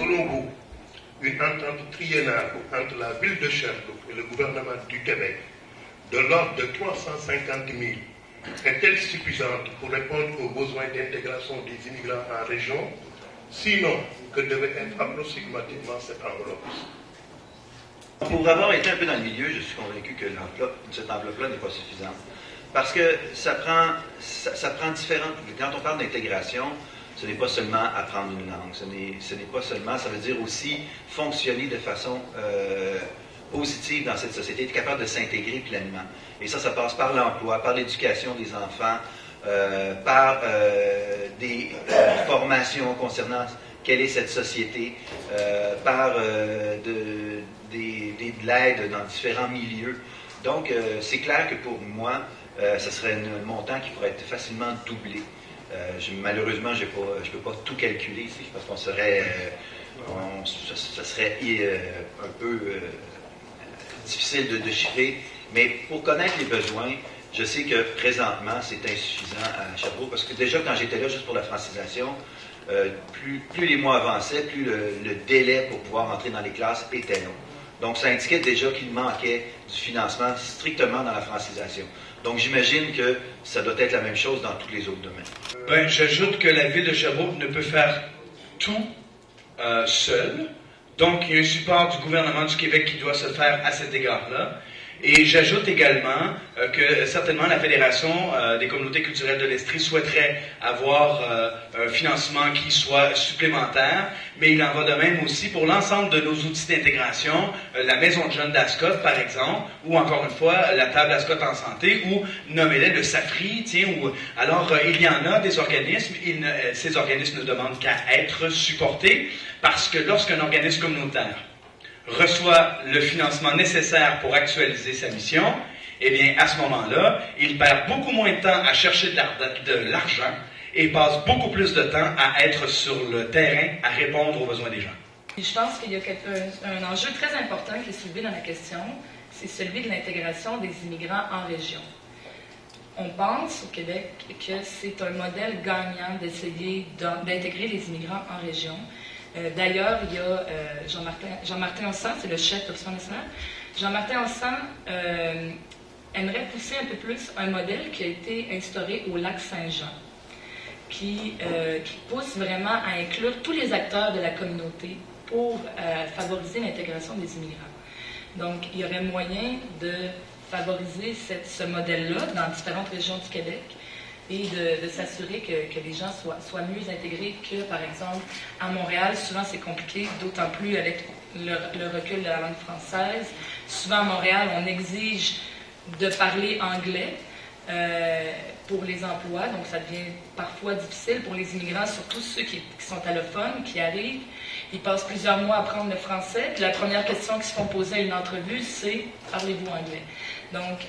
selon vous, une entente triennale entre la ville de Sherbrooke et le gouvernement du Québec de l'ordre de 350 000 est-elle suffisante pour répondre aux besoins d'intégration des immigrants en région? Sinon, que devait être approximativement cette enveloppe? Pour avoir été un peu dans le milieu, je suis convaincu que cette enveloppe-là n'est pas suffisante. Parce que ça prend différentes... Quand on parle d'intégration, ce n'est pas seulement apprendre une langue, ce n'est pas seulement... Ça veut dire aussi fonctionner de façon positive dans cette société, être capable de s'intégrer pleinement. Et ça passe par l'emploi, par l'éducation des enfants, par des formations concernant quelle est cette société, par de l'aide dans différents milieux. Donc, c'est clair que pour moi, ce serait un montant qui pourrait être facilement doublé. Malheureusement, je ne peux pas tout calculer ici, parce qu'on serait... ça serait un peu difficile de chiffrer, mais pour connaître les besoins, je sais que présentement, c'est insuffisant à Sherbrooke, parce que déjà, quand j'étais là juste pour la francisation, plus les mois avançaient, plus le délai pour pouvoir entrer dans les classes était long. Donc, ça indiquait déjà qu'il manquait du financement strictement dans la francisation. Donc, j'imagine que ça doit être la même chose dans tous les autres domaines. J'ajoute que la ville de Sherbrooke ne peut faire tout seule. Donc, il y a un support du gouvernement du Québec qui doit se faire à cet égard-là. Et j'ajoute également que certainement la Fédération des communautés culturelles de l'Estrie souhaiterait avoir un financement qui soit supplémentaire, mais il en va de même aussi pour l'ensemble de nos outils d'intégration, la Maison de jeunes d'Ascot par exemple, ou encore une fois la table Ascot en santé, ou nommez-les le SAFRI, alors il y en a des organismes, ces organismes ne demandent qu'à être supportés, parce que lorsqu'un organisme communautaire reçoit le financement nécessaire pour actualiser sa mission, eh bien, à ce moment-là, il perd beaucoup moins de temps à chercher de l'argent et passe beaucoup plus de temps à être sur le terrain, à répondre aux besoins des gens. Je pense qu'il y a un enjeu très important qui est soulevé dans la question, c'est celui de l'intégration des immigrants en région. On pense au Québec que c'est un modèle gagnant d'essayer d'intégrer les immigrants en région. D'ailleurs, il y a Jean-Martin Hansan, c'est le chef d'Option nationale. Jean-Martin Hansan aimerait pousser un peu plus un modèle qui a été instauré au lac Saint-Jean, qui pousse vraiment à inclure tous les acteurs de la communauté pour favoriser l'intégration des immigrants. Donc, il y aurait moyen de favoriser ce modèle-là dans différentes régions du Québec, et de s'assurer que les gens soient mieux intégrés que, par exemple, à Montréal. Souvent, c'est compliqué, d'autant plus avec le recul de la langue française. Souvent, à Montréal, on exige de parler anglais pour les emplois, donc ça devient parfois difficile pour les immigrants, surtout ceux qui sont allophones, qui arrivent. Ils passent plusieurs mois à apprendre le français, puis la première question qu'ils se font poser à une entrevue, c'est « Parlez-vous anglais ?» Donc,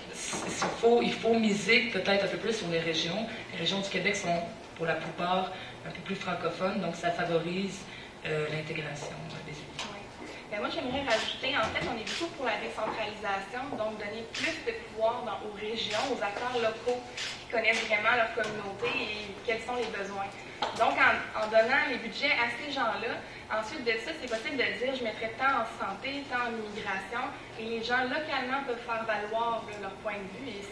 il faut miser peut-être un peu plus sur les régions. Les régions du Québec sont, pour la plupart, un peu plus francophones, donc ça favorise l'intégration des immigrants. Ben moi, j'aimerais rajouter, en fait, on est beaucoup pour la décentralisation, donc donner plus de pouvoir aux régions, aux acteurs locaux qui connaissent vraiment leur communauté et quels sont les besoins. Donc, en donnant les budgets à ces gens-là, ensuite de ça, c'est possible de dire, je mettrai tant en santé, tant en immigration, et les gens localement peuvent faire valoir leur point de vue. Et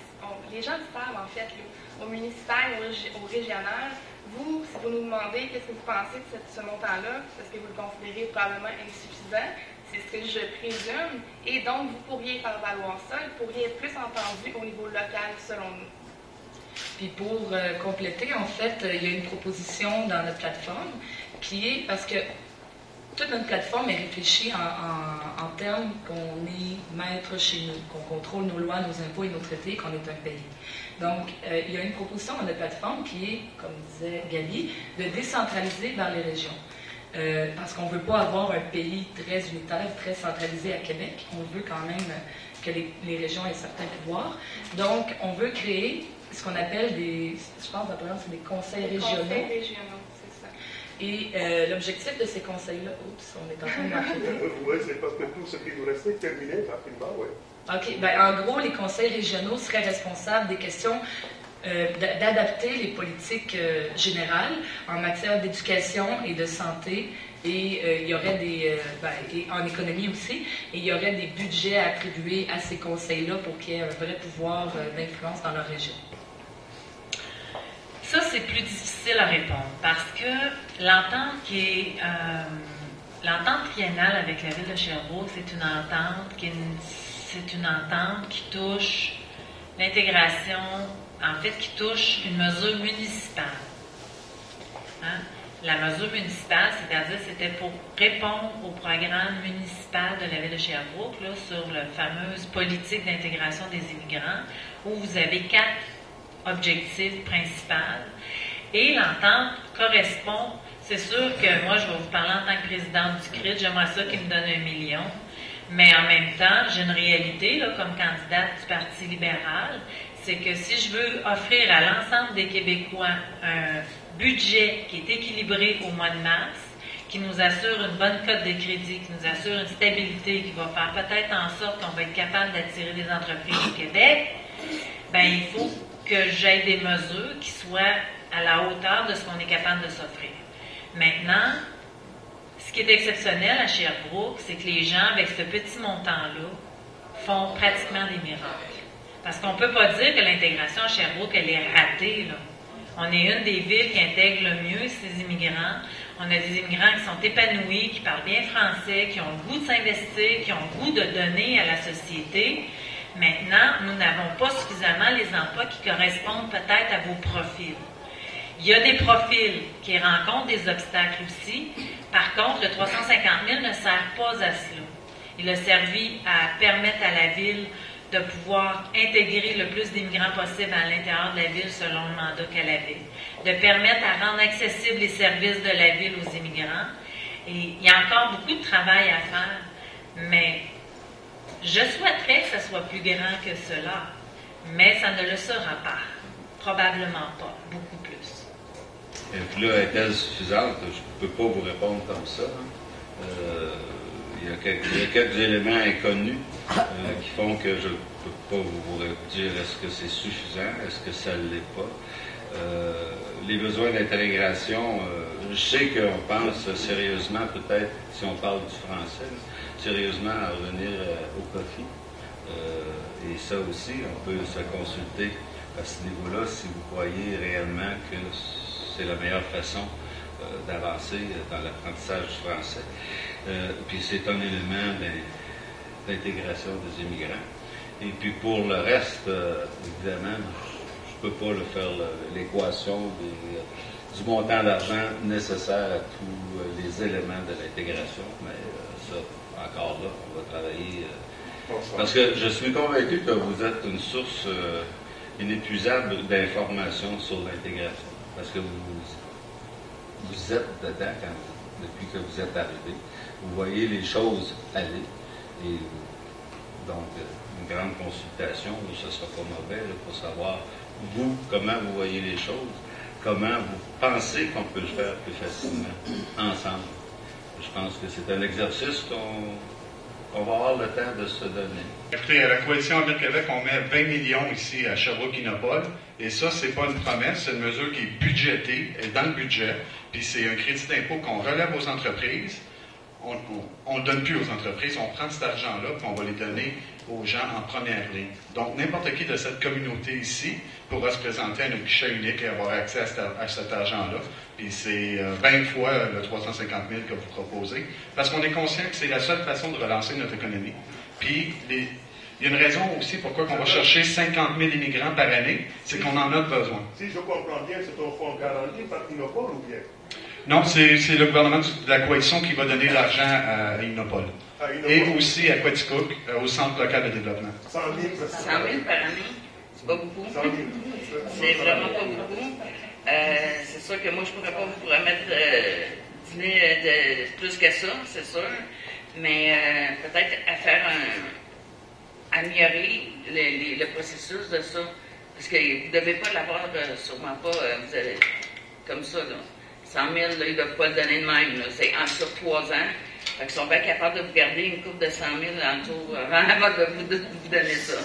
les gens le savent, en fait, au municipal, au régional. Vous, si vous nous demandez qu'est-ce que vous pensez de ce montant-là, parce que vous le considérez probablement insuffisant, c'est ce que je présume, et donc vous pourriez faire valoir ça, vous pourriez être plus entendu au niveau local, selon nous. Puis pour compléter, en fait, il y a une proposition dans notre plateforme qui est, parce que toute notre plateforme est réfléchie en termes qu'on est maître chez nous, qu'on contrôle nos lois, nos impôts et nos traités, qu'on est un pays. Donc, il y a une proposition dans notre plateforme qui est, comme disait Gabi, de décentraliser vers les régions. Parce qu'on ne veut pas avoir un pays très unitaire, très centralisé à Québec. On veut quand même que les régions aient certains pouvoirs. Donc, on veut créer ce qu'on appelle je pense, c'est des conseils régionaux. Conseils régionaux, c'est ça. Et l'objectif de ces conseils-là, on est en train d'en Oui, c'est parce que tout ce qui nous restait terminé rapidement, oui. OK. Ben, en gros, les conseils régionaux seraient responsables des questions d'adapter les politiques générales en matière d'éducation et de santé. Et il y aurait et en économie aussi, et il y aurait des budgets à attribuer à ces conseils-là pour qu'il y ait un vrai pouvoir d'influence dans leur région. Ça, c'est plus difficile à répondre parce que l'entente l'entente triennale avec la ville de Sherbrooke, c'est une entente qui touche l'intégration, en fait, qui touche une mesure municipale. Hein? La mesure municipale, c'est-à-dire c'était pour répondre au programme municipal de la ville de Sherbrooke là, sur la fameuse politique d'intégration des immigrants, où vous avez 4 objectifs principaux. Et l'entente correspond, c'est sûr que moi, je vais vous parler en tant que présidente du CRIT, j'aimerais ça qu'ils me donnent 1 million, mais en même temps, j'ai une réalité, là, comme candidate du Parti libéral, c'est que si je veux offrir à l'ensemble des Québécois un budget qui est équilibré au mois de mars, qui nous assure une bonne cote de crédit, qui nous assure une stabilité, qui va faire peut-être en sorte qu'on va être capable d'attirer des entreprises au Québec, ben il faut que j'aie des mesures qui soient à la hauteur de ce qu'on est capable de s'offrir. Maintenant, ce qui est exceptionnel à Sherbrooke, c'est que les gens, avec ce petit montant-là, font pratiquement des miracles. Parce qu'on ne peut pas dire que l'intégration à Sherbrooke, elle est ratée, là. On est une des villes qui intègre le mieux ces immigrants. On a des immigrants qui sont épanouis, qui parlent bien français, qui ont le goût de s'investir, qui ont le goût de donner à la société. Maintenant, nous n'avons pas suffisamment les emplois qui correspondent peut-être à vos profils. Il y a des profils qui rencontrent des obstacles aussi. Par contre, le 350 000 ne sert pas à cela. Il a servi à permettre à la ville de pouvoir intégrer le plus d'immigrants possible à l'intérieur de la ville selon le mandat qu'elle avait, de permettre à rendre accessibles les services de la ville aux immigrants. Et il y a encore beaucoup de travail à faire, mais je souhaiterais que ce soit plus grand que cela, mais ça ne le sera pas. Probablement pas, beaucoup plus. Et puis là, est-elle suffisante? Je ne peux pas vous répondre comme ça. Il y a quelques éléments inconnus qui font que je ne peux pas vous dire est-ce que c'est suffisant, est-ce que ça ne l'est pas. Les besoins d'intégration, je sais qu'on pense sérieusement, peut-être, si on parle du français, sérieusement à revenir au COFI. Et ça aussi, on peut se consulter à ce niveau-là si vous croyez réellement que c'est la meilleure façon d'avancer dans l'apprentissage du français. Puis c'est un élément d'intégration des immigrants. Et puis pour le reste, évidemment, je ne peux pas faire l'équation du montant d'argent nécessaire à tous les éléments de l'intégration, mais ça, encore là, on va travailler. Parce que je suis convaincu que vous êtes une source inépuisable d'informations sur l'intégration. Parce que vous êtes dedans depuis que vous êtes arrivé. Vous voyez les choses aller. Et donc, une grande consultation, ce ne sera pas mauvais pour savoir, vous, comment vous voyez les choses, comment vous pensez qu'on peut le faire plus facilement ensemble. Je pense que c'est un exercice qu'on va avoir le temps de se donner. Écoutez, à la Coalition Avenir Québec, on met 20 millions ici à Sherbrooke-Innopol. Et ça, c'est pas une promesse, c'est une mesure qui est budgétée, elle est dans le budget. Puis c'est un crédit d'impôt qu'on relève aux entreprises. On ne le donne plus aux entreprises, on prend cet argent-là et on va les donner aux gens en première ligne. Donc, n'importe qui de cette communauté ici pourra se présenter à un guichet unique et avoir accès à cet argent-là. Puis c'est 20 fois le 350 000 que vous proposez, parce qu'on est conscient que c'est la seule façon de relancer notre économie. Puis, il y a une raison aussi pourquoi on va chercher 50 000 immigrants par année, c'est qu'on en a besoin. Si je comprends bien, c'est un fonds garanti par Innopol ou bien? Non, c'est le gouvernement de la coalition qui va donner l'argent à Innopol. Et aussi à Quaticook, au Centre local de développement. 100 000 par année, c'est pas beaucoup. 100 000. C'est vraiment pas beaucoup. C'est sûr que moi, je pourrais pas vous promettre 10 000 de plus que ça, c'est sûr. Mais peut-être à faire améliorer le processus de ça. Parce que vous ne devez pas l'avoir, sûrement pas, vous avez, comme ça, là. 100 000, là, ils ne doivent pas le donner de même. Là. C'est en sur 3 ans. Fait qu'ils sont bien capables de vous garder une coupe de 100 000 en tout avant de vous donner ça.